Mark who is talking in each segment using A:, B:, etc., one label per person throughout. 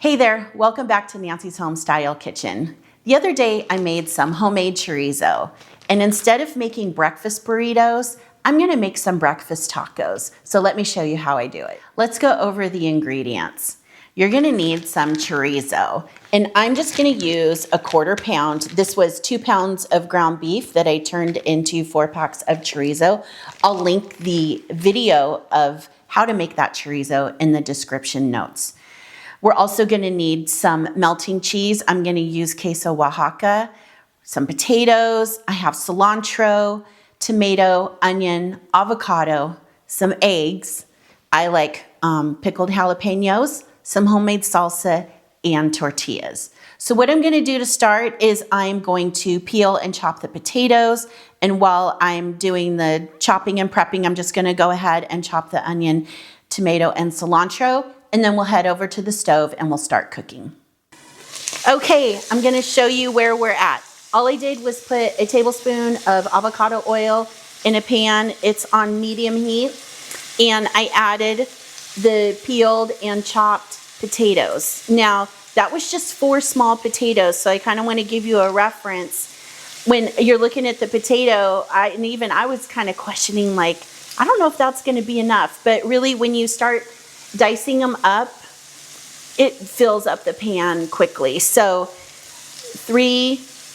A: Hey there, welcome back to Nancy's Homestyle Kitchen. The other day I made some homemade chorizo, and instead of making breakfast burritos, I'm gonna make some breakfast tacos. So let me show you how I do it. Let's go over the ingredients. You're gonna need some chorizo, and I'm just gonna use a 1/4 pound. This was 2 pounds of ground beef that I turned into 4 packs of chorizo. I'll link the video of how to make that chorizo in the description notes. We're also gonna need some melting cheese. I'm gonna use queso oaxaca, some potatoes. I have cilantro, tomato, onion, avocado, some eggs. I like pickled jalapenos, some homemade salsa, and tortillas. So what I'm gonna do to start is I'm going to peel and chop the potatoes. And while I'm doing the chopping and prepping, I'm just gonna go ahead and chop the onion, tomato, and cilantro. And then we'll head over to the stove and we'll start cooking. Okay, I'm gonna show you where we're at. All I did was put a tablespoon of avocado oil in a pan. It's on medium heat. And I added the peeled and chopped potatoes. Now, that was just 4 small potatoes, so I kind of want to give you a reference. When you're looking at the potato, I was kind of questioning, like, I don't know if that's going to be enough. But really, when you start dicing them up, it fills up the pan quickly. So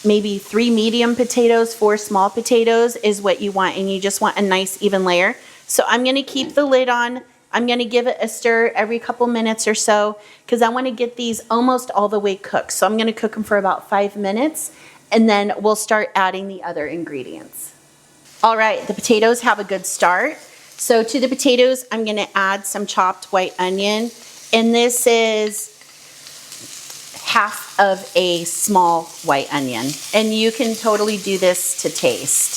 A: maybe 3 medium potatoes, 4 small potatoes is what you want, and you just want a nice even layer. So I'm going to keep the lid on. I'm going to give it a stir every couple minutes or so because I want to get these almost all the way cooked. So I'm going to cook them for about 5 minutes, and then we'll start adding the other ingredients. All right, the potatoes have a good start. So to the potatoes, I'm going to add some chopped white onion, and this is half of a small white onion, and you can totally do this to taste.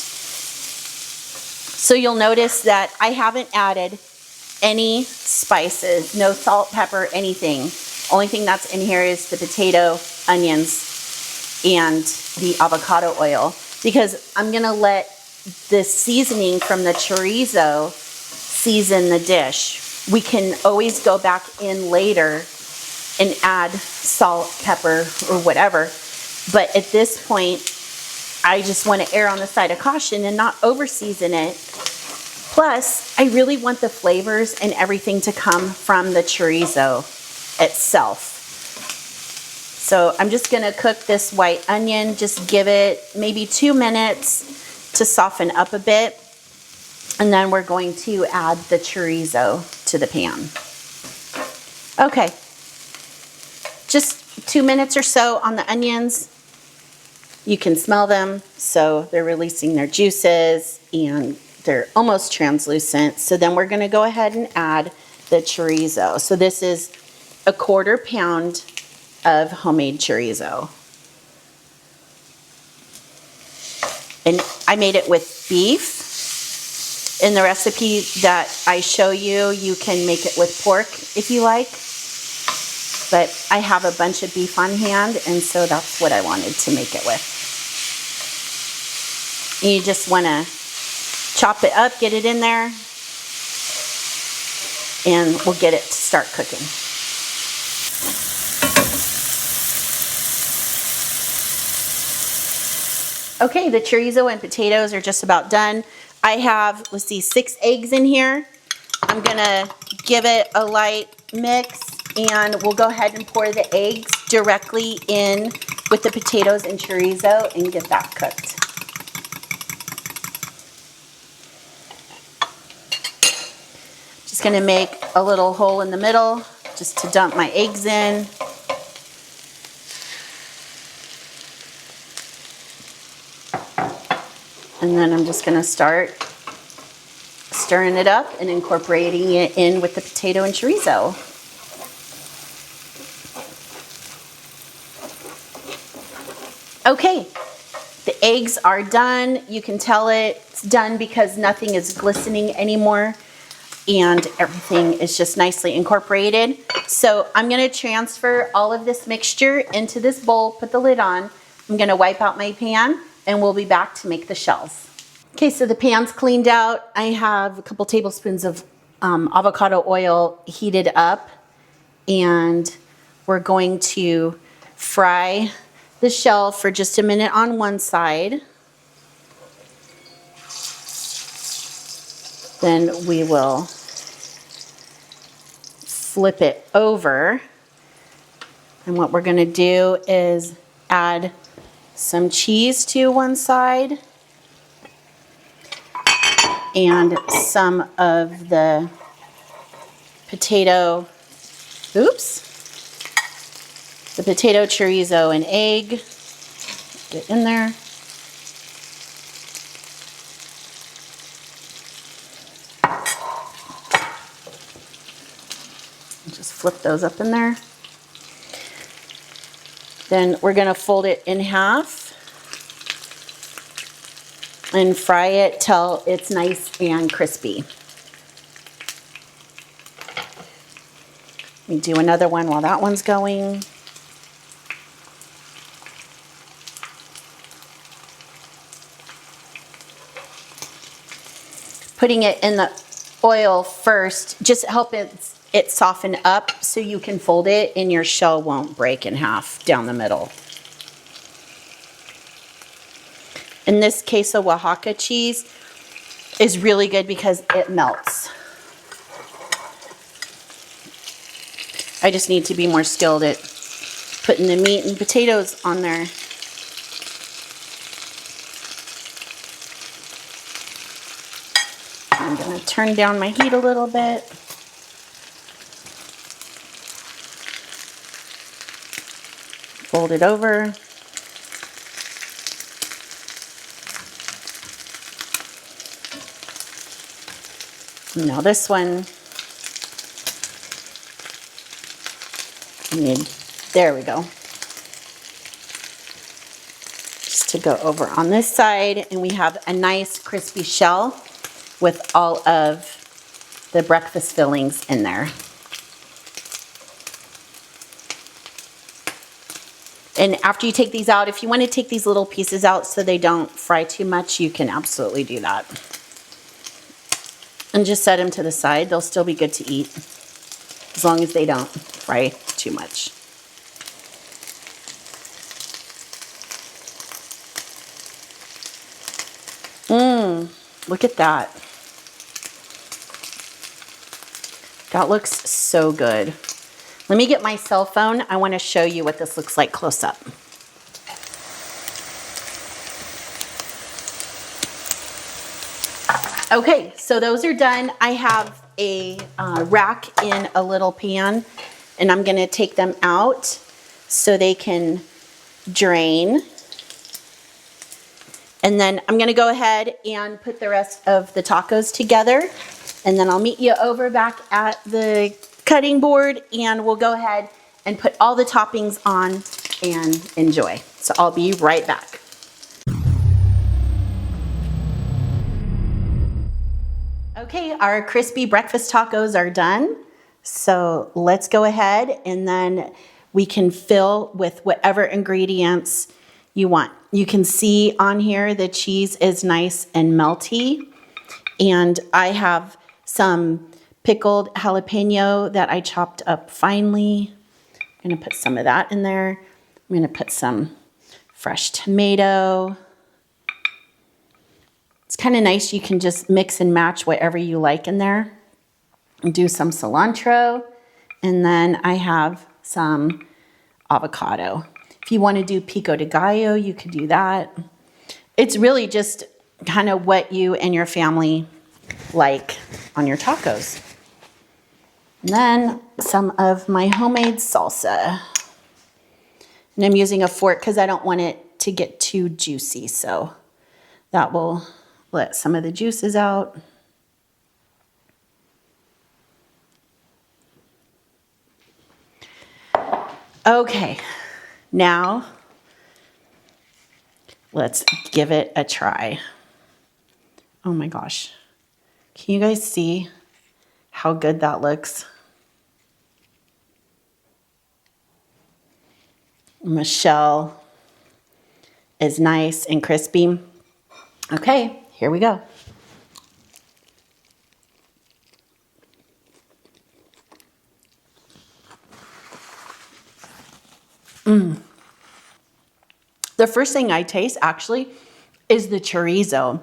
A: So you'll notice that I haven't added any spices, no salt, pepper, anything. Only thing that's in here is the potato, onions, and the avocado oil, because I'm going to let the seasoning from the chorizo season the dish. We can always go back in later and add salt, pepper, or whatever. But at this point, I just want to err on the side of caution and not over season it. Plus, I really want the flavors and everything to come from the chorizo itself. So I'm just going to cook this white onion, just give it maybe 2 minutes to soften up a bit. And then we're going to add the chorizo to the pan. Okay, just 2 minutes or so on the onions. You can smell them, so they're releasing their juices and they're almost translucent. So then we're going to go ahead and add the chorizo. So this is a 1/4 pound of homemade chorizo. And I made it with beef. In the recipe that I show you, you can make it with pork if you like. But I have a bunch of beef on hand, and so that's what I wanted to make it with. And you just want to chop it up, get it in there, and we'll get it to start cooking. Okay, the chorizo and potatoes are just about done. I have, 6 eggs in here. I'm gonna give it a light mix, and we'll go ahead and pour the eggs directly in with the potatoes and chorizo and get that cooked. Just gonna make a little hole in the middle just to dump my eggs in. And then I'm just gonna start stirring it up and incorporating it in with the potato and chorizo. Okay, the eggs are done. You can tell it's done because nothing is glistening anymore and everything is just nicely incorporated. So I'm gonna transfer all of this mixture into this bowl, put the lid on. I'm gonna wipe out my pan, and we'll be back to make the shells. Okay, so the pan's cleaned out. I have a couple tablespoons of avocado oil heated up, and we're going to fry the shell for just a minute on one side. Then we will flip it over. And what we're going to do is add some cheese to one side and some of the potato, the potato chorizo and egg. Get in there. Just flip those up in there. Then we're going to fold it in half and fry it till it's nice and crispy. Let me do another one while that one's going. Putting it in the oil first, just help it soften up so you can fold it and your shell won't break in half down the middle. In this queso Oaxaca cheese is really good because it melts. I just need to be more skilled at putting the meat and potatoes on there. I'm going to turn down my heat a little bit. Fold it over. Now this one, there we go. Just to go over on this side, and we have a nice crispy shell with all of the breakfast fillings in there. And after you take these out, if you want to take these little pieces out so they don't fry too much, you can absolutely do that. And just set them to the side. They'll still be good to eat as long as they don't fry too much. Look at that. That looks so good. Let me get my cell phone. I want to show you what this looks like close up. Okay, so those are done. I have a rack in a little pan, and I'm going to take them out so they can drain. And then I'm going to go ahead and put the rest of the tacos together, and then I'll meet you over back at the cutting board, and we'll go ahead and put all the toppings on and enjoy. So I'll be right back. Okay, our crispy breakfast tacos are done. So let's go ahead, and then we can fill with whatever ingredients you want. You can see on here the cheese is nice and melty, and I have some pickled jalapeno that I chopped up finely. I'm going to put some of that in there. I'm going to put some fresh tomato. It's kind of nice. You can just mix and match whatever you like in there. And do some cilantro, and then I have some avocado. If you want to do pico de gallo, you could do that. It's really just kind of what you and your family like on your tacos. And then some of my homemade salsa. And I'm using a fork because I don't want it to get too juicy, so that will let some of the juices out. Okay, now let's give it a try. Oh my gosh. Can you guys see how good that looks? Michelle is nice and crispy. Okay, here we go. The first thing I taste actually is the chorizo.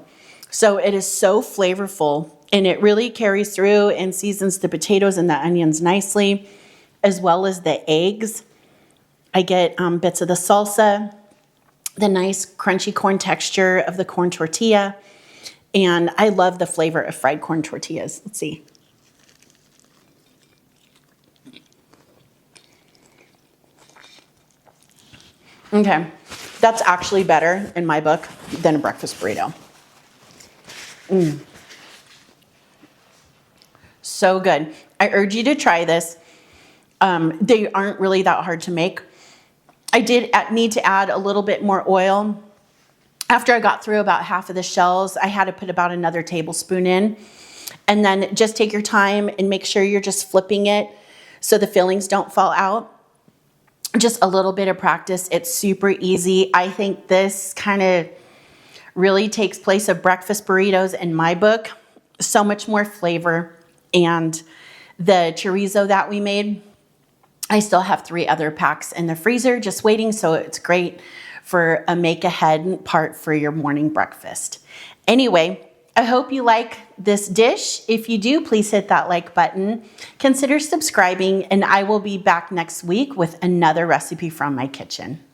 A: So it is so flavorful, and it really carries through and seasons the potatoes and the onions nicely, as well as the eggs. I get bits of the salsa, the nice crunchy corn texture of the corn tortilla, and I love the flavor of fried corn tortillas. Let's see. Okay, that's actually better in my book than a breakfast burrito. So good. I urge you to try this. They aren't really that hard to make. I did need to add a little bit more oil. After I got through about half of the shells, I had to put about another tablespoon in. And then just take your time and make sure you're just flipping it so the fillings don't fall out. Just a little bit of practice. It's super easy. I think this kind of really takes place of breakfast burritos in my book. So much more flavor. And the chorizo that we made, I still have 3 other packs in the freezer just waiting, so it's great for a make-ahead part for your morning breakfast. Anyway, I hope you like this dish. If you do, please hit that like button. Consider subscribing, and I will be back next week with another recipe from my kitchen.